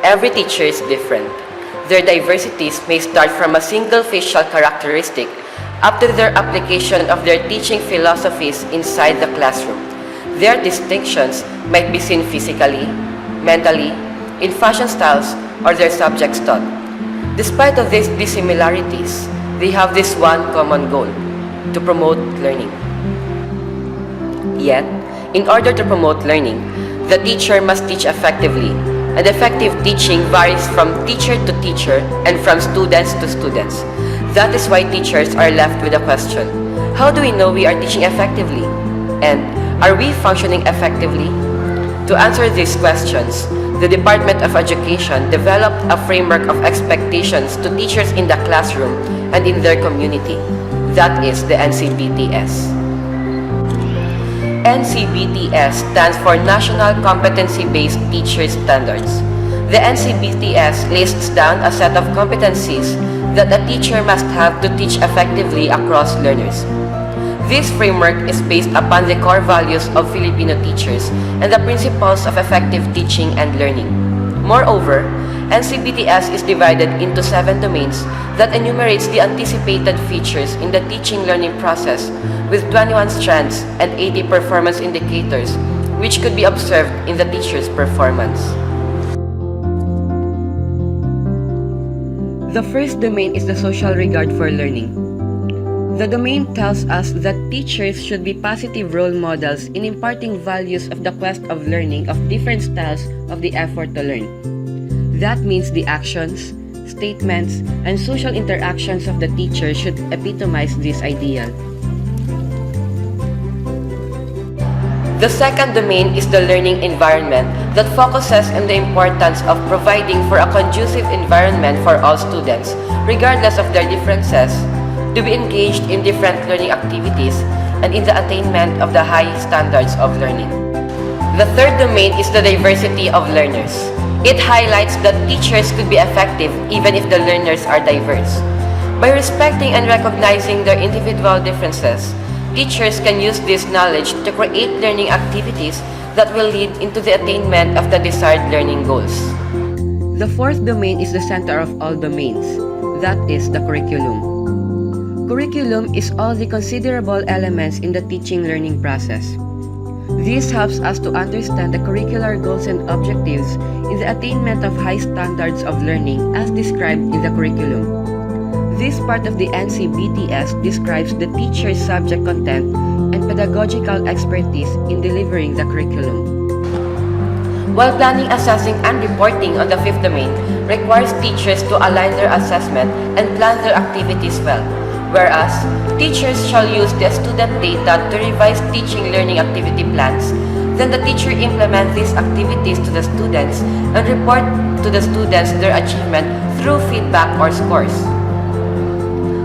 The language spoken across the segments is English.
every teacher is different. Their diversities may start from a single facial characteristic up to their application of their teaching philosophies inside the classroom. Their distinctions might be seen physically, mentally, in fashion styles, or their subjects taught. Despite of these dissimilarities, they have this one common goal: to promote learning. Yet, in order to promote learning, the teacher must teach effectively, and effective teaching varies from teacher to teacher and from students to students. That is why teachers are left with a question: how do we know we are teaching effectively? And are we functioning effectively? To answer these questions, the Department of Education developed a framework of expectations to teachers in the classroom and in their community. That is the NCBTS. NCBTS stands for National Competency-Based Teacher Standards. The NCBTS lists down a set of competencies that a teacher must have to teach effectively across learners. This framework is based upon the core values of Filipino teachers and the principles of effective teaching and learning. Moreover, NCBTS is divided into 7 domains that enumerates the anticipated features in the teaching-learning process with 21 strands and 80 performance indicators, which could be observed in the teacher's performance. The first domain is the social regard for learning. The domain tells us that teachers should be positive role models in imparting values of the quest of learning of different styles of the effort to learn. That means the actions, statements, and social interactions of the teacher should epitomize this ideal. The second domain is the learning environment that focuses on the importance of providing for a conducive environment for all students, regardless of their differences, to be engaged in different learning activities and in the attainment of the high standards of learning. The third domain is the diversity of learners. It highlights that teachers could be effective even if the learners are diverse. By respecting and recognizing their individual differences, teachers can use this knowledge to create learning activities that will lead into the attainment of the desired learning goals. The fourth domain is the center of all domains. That is the curriculum. Curriculum is all the considerable elements in the teaching-learning process. This helps us to understand the curricular goals and objectives in the attainment of high standards of learning as described in the curriculum. This part of the NCBTS describes the teacher's subject content and pedagogical expertise in delivering the curriculum. While planning, assessing, and reporting on the fifth domain requires teachers to align their assessment and plan their activities well, whereas teachers shall use the student data to revise teaching-learning activity plans. Then the teacher implements these activities to the students and report to the students their achievement through feedback or scores.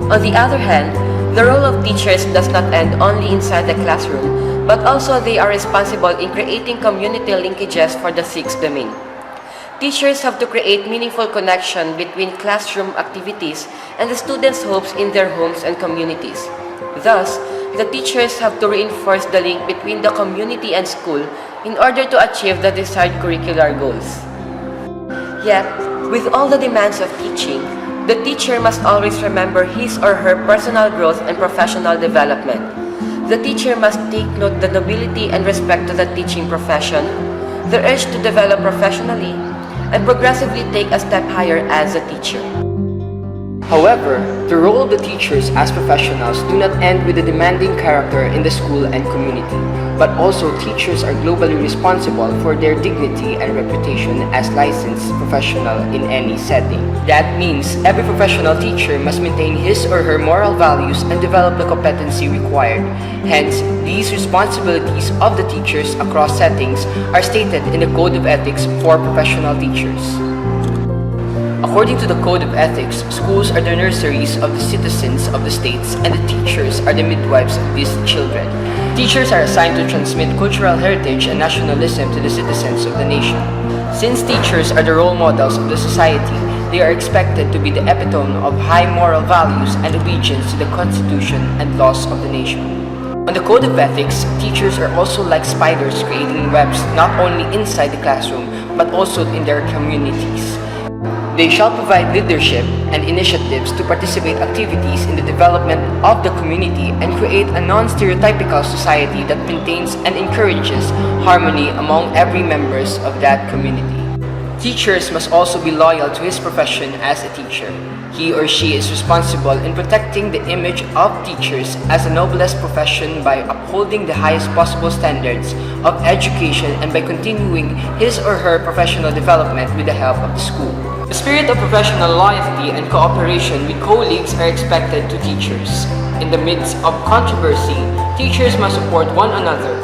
On the other hand, the role of teachers does not end only inside the classroom, but also they are responsible in creating community linkages for the sixth domain. Teachers have to create meaningful connection between classroom activities and the students' hopes in their homes and communities. Thus, the teachers have to reinforce the link between the community and school in order to achieve the desired curricular goals. Yet, with all the demands of teaching, the teacher must always remember his or her personal growth and professional development. The teacher must take note the nobility and respect to the teaching profession, the urge to develop professionally, and progressively take a step higher as a teacher. However, the role of the teachers as professionals do not end with the demanding character in the school and community, but also teachers are globally responsible for their dignity and reputation as licensed professional in any setting. That means every professional teacher must maintain his or her moral values and develop the competency required. Hence, these responsibilities of the teachers across settings are stated in the Code of Ethics for professional teachers. According to the Code of Ethics, schools are the nurseries of the citizens of the states and the teachers are the midwives of these children. Teachers are assigned to transmit cultural heritage and nationalism to the citizens of the nation. Since teachers are the role models of the society, they are expected to be the epitome of high moral values and obedience to the Constitution and laws of the nation. On the code of ethics, teachers are also like spiders creating webs not only inside the classroom but also in their communities. They shall provide leadership and initiatives to participate activities in the development of the community and create a non-stereotypical society that maintains and encourages harmony among every members of that community. Teachers must also be loyal to his profession as a teacher. He or she is responsible in protecting the image of teachers as the noblest profession by upholding the highest possible standards of education and by continuing his or her professional development with the help of the school. The spirit of professional loyalty and cooperation with colleagues are expected to teachers. In the midst of controversy, teachers must support one another.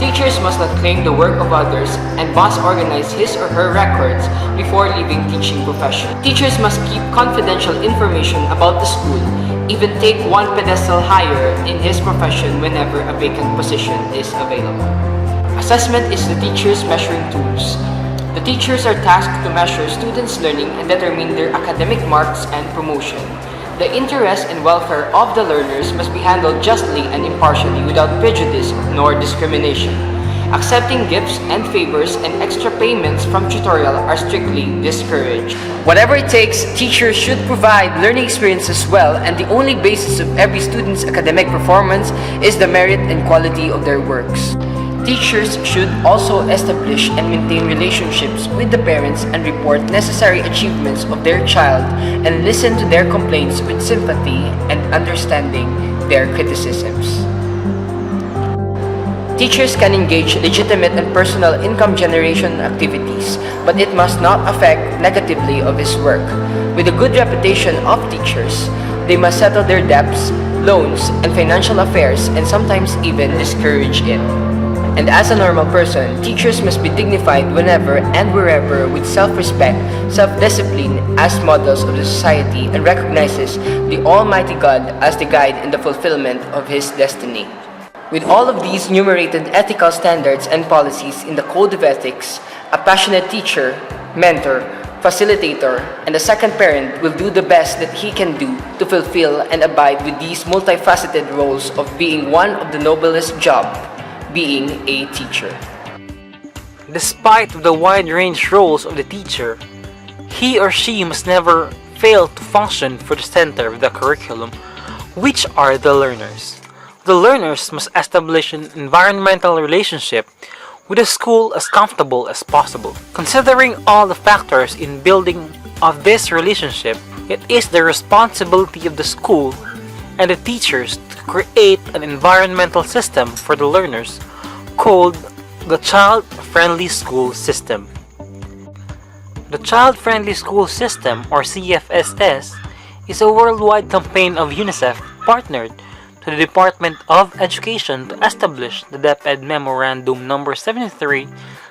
Teachers must not claim the work of others and must organize his or her records before leaving teaching profession. Teachers must keep confidential information about the school, even take one pedestal higher in his profession whenever a vacant position is available. Assessment is the teacher's measuring tools. The teachers are tasked to measure students' learning and determine their academic marks and promotion. The interest and welfare of the learners must be handled justly and impartially without prejudice nor discrimination. Accepting gifts and favors and extra payments from tutorial are strictly discouraged. Whatever it takes, teachers should provide learning experiences well, and the only basis of every student's academic performance is the merit and quality of their works. Teachers should also establish and maintain relationships with the parents and report necessary achievements of their child and listen to their complaints with sympathy and understanding their criticisms. Teachers can engage legitimate and personal income generation activities, but it must not affect negatively of his work. With a good reputation of teachers, they must settle their debts, loans, and financial affairs and sometimes even discourage it. And as a normal person, teachers must be dignified whenever and wherever with self-respect, self-discipline as models of the society and recognizes the Almighty God as the guide in the fulfillment of His destiny. With all of these enumerated ethical standards and policies in the Code of Ethics, a passionate teacher, mentor, facilitator, and a second parent will do the best that he can do to fulfill and abide with these multifaceted roles of being one of the noblest job, being a teacher. Despite the wide range roles of the teacher, he or she must never fail to function for the center of the curriculum, which are the learners. The learners must establish an environmental relationship with the school as comfortable as possible. Considering all the factors in building of this relationship, it is the responsibility of the school and the teachers to create an environmental system for the learners called the Child-Friendly School System. The Child-Friendly School System, or CFSS, is a worldwide campaign of UNICEF partnered to the Department of Education to establish the DepEd Memorandum No. 73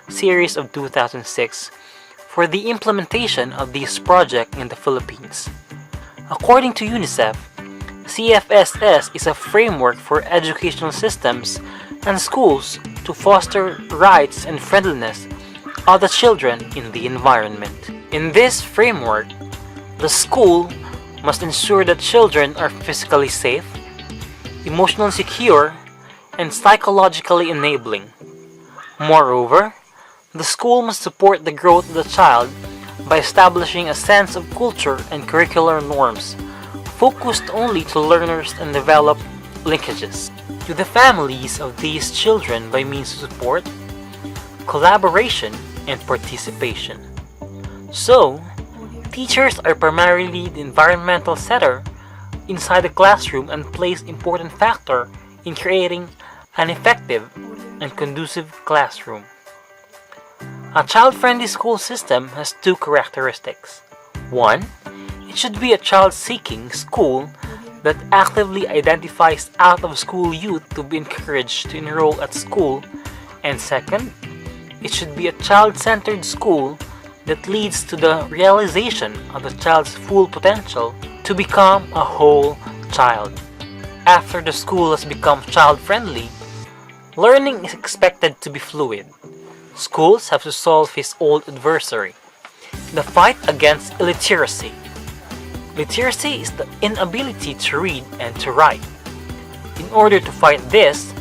series of 2006 for the implementation of this project in the Philippines. According to UNICEF, CFSS is a framework for educational systems and schools to foster rights and friendliness of the children in the environment. In this framework, the school must ensure that children are physically safe, emotionally secure, and psychologically enabling. Moreover, the school must support the growth of the child by establishing a sense of culture and curricular norms focused only to learners and develop linkages to the families of these children by means of support, collaboration, and participation. So, teachers are primarily the environmental setter inside the classroom and plays important factor in creating an effective and conducive classroom. A child-friendly school system has two characteristics. One, it should be a child-seeking school that actively identifies out-of-school youth to be encouraged to enroll at school. And second, it should be a child-centered school that leads to the realization of the child's full potential to become a whole child. After the school has become child-friendly, learning is expected to be fluid. Schools have to solve his old adversary, the fight against illiteracy. Literacy is the inability to read and to write. In order to fight this,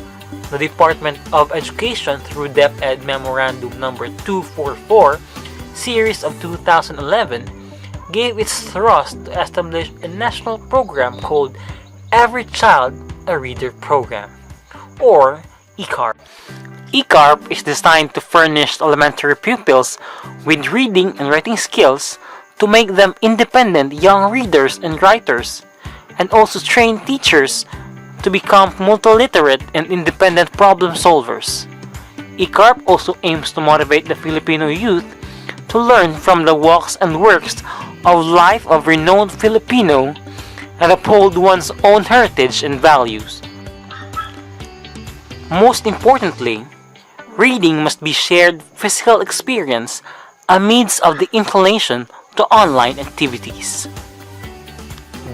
the Department of Education through DepEd Memorandum Number 244, Series of 2011, gave its thrust to establish a national program called Every Child a Reader Program, or ECARP. ECARP is designed to furnish elementary pupils with reading and writing skills to make them independent young readers and writers, and also train teachers to become multiliterate and independent problem solvers. ECARP also aims to motivate the Filipino youth to learn from the walks and works of life of renowned Filipino and uphold one's own heritage and values. Most importantly, reading must be shared physical experience amidst of the inclination to online activities.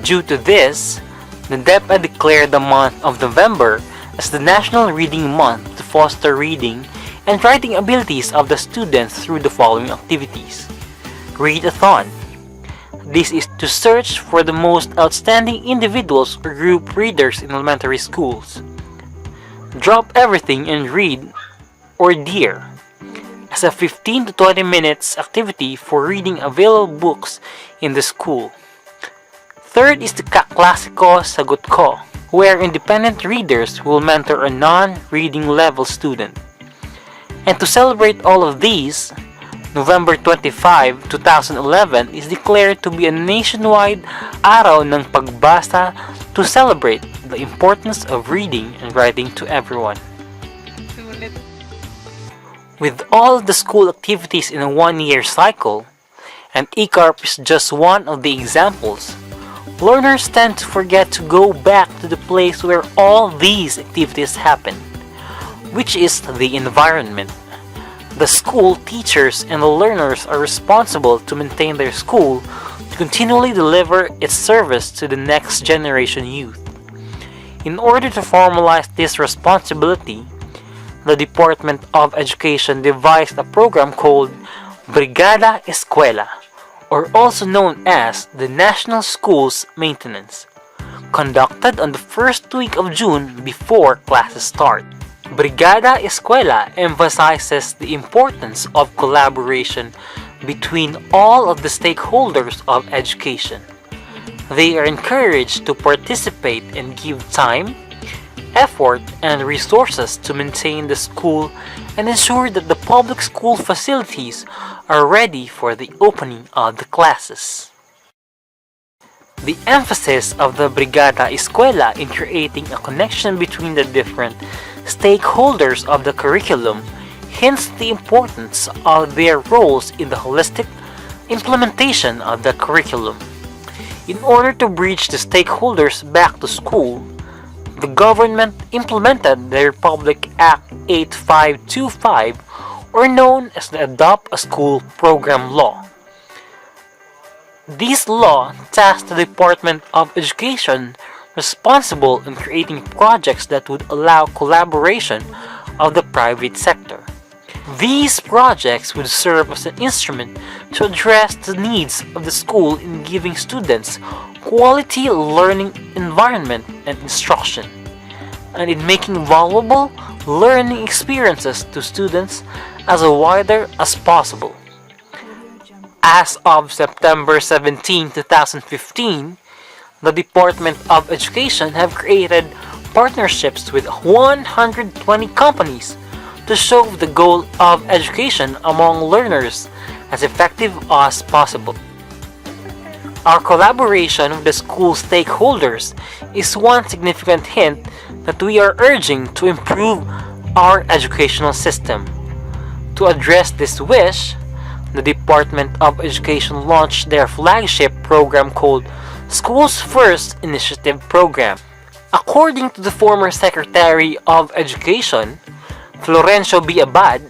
Due to this, the DepEd declared the month of November as the National Reading Month to foster reading and writing abilities of the students through the following activities. Read-a-thon. This is to search for the most outstanding individuals or group readers in elementary schools. Drop everything and read, or DEAR, as a 15 to 20 minutes activity for reading available books in the school. Third is the Kaklasiko Sagot Ko, where independent readers will mentor a non-reading level student. And to celebrate all of these, November 25, 2011 is declared to be a nationwide Araw ng Pagbasa to celebrate the importance of reading and writing to everyone. With all of the school activities in a one-year cycle, and ECARP is just one of the examples, learners tend to forget to go back to the place where all these activities happen, which is the environment. The school, teachers, and the learners are responsible to maintain their school to continually deliver its service to the next generation youth. In order to formalize this responsibility, the Department of Education devised a program called Brigada Eskwela, or also known as the National Schools Maintenance, conducted on the first week of June before classes start. Brigada Eskwela emphasizes the importance of collaboration between all of the stakeholders of education. They are encouraged to participate and give time, effort, and resources to maintain the school and ensure that the public school facilities are ready for the opening of the classes. The emphasis of the Brigada Eskwela in creating a connection between the different stakeholders of the curriculum hints the importance of their roles in the holistic implementation of the curriculum. In order to bridge the stakeholders back to school, the government implemented the Republic Act 8525, or known as the Adopt a School Program Law. This law tasked the Department of Education responsible in creating projects that would allow collaboration of the private sector. These projects would serve as an instrument to address the needs of the school in giving students quality learning environment and instruction, and in making valuable learning experiences to students as wider as possible. As of September 17, 2015, the Department of Education have created partnerships with 120 companies to show the goal of education among learners as effective as possible. Our collaboration with the school stakeholders is one significant hint that we are urging to improve our educational system. To address this wish, the Department of Education launched their flagship program called Schools First Initiative Program. According to the former Secretary of Education, Florencio B. Abad,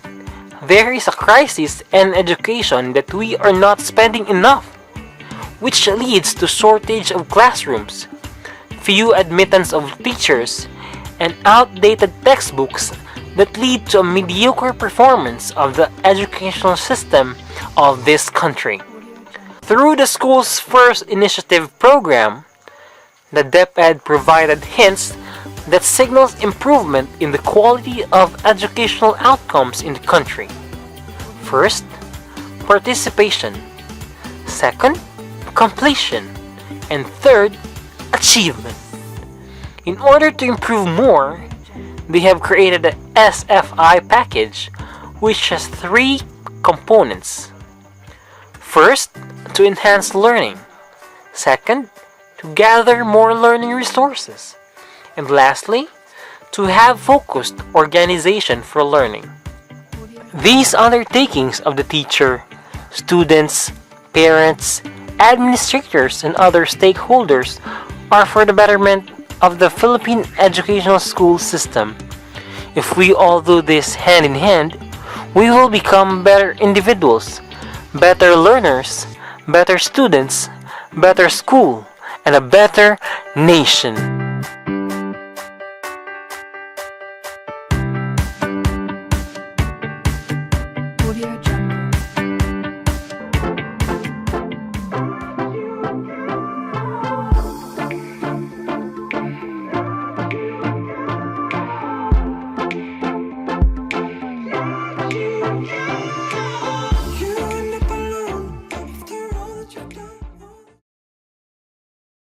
there is a crisis in education that we are not spending enough, which leads to shortage of classrooms, few admittance of teachers, and outdated textbooks that lead to a mediocre performance of the educational system of this country. Through the Schools First Initiative program, the DepEd provided hints that signals improvement in the quality of educational outcomes in the country. First, participation. Second, completion. And third, achievement. In order to improve more, they have created the Sfi Package, which has 3 components. First, to enhance learning. Second, to gather more learning resources. And lastly, to have focused organization for learning. These undertakings of the teacher, students, parents, administrators, and other stakeholders are for the betterment of the Philippine educational school system. If we all do this hand in hand, we will become better individuals, better learners, better students, better school, and a better nation.